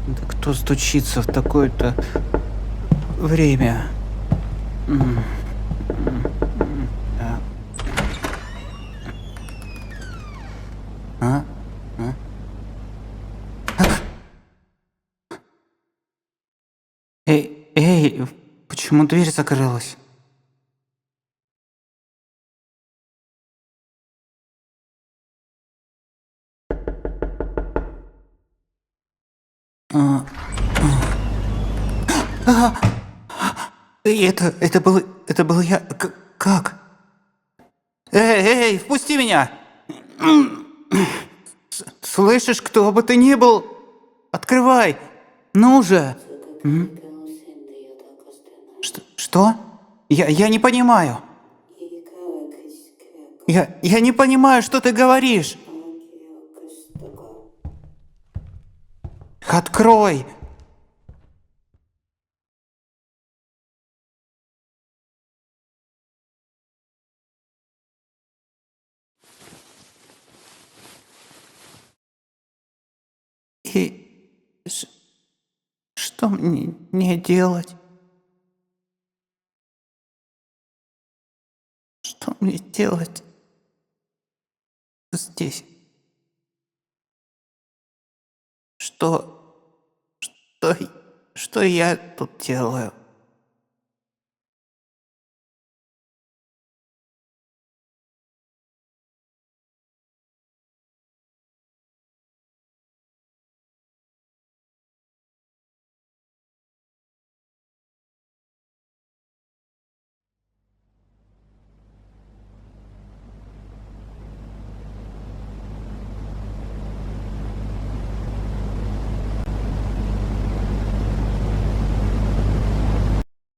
Да кто стучится в такое-то время? Так. А? А? Эй, почему дверь закрылась? А, это был я. Как? Эй, впусти меня! Слышишь, кто бы ты ни был, открывай! Ну же! Что? Я не понимаю. Я не понимаю, что ты говоришь. Открой! И что мне делать? Что мне делать здесь? Что, что, что я тут делаю?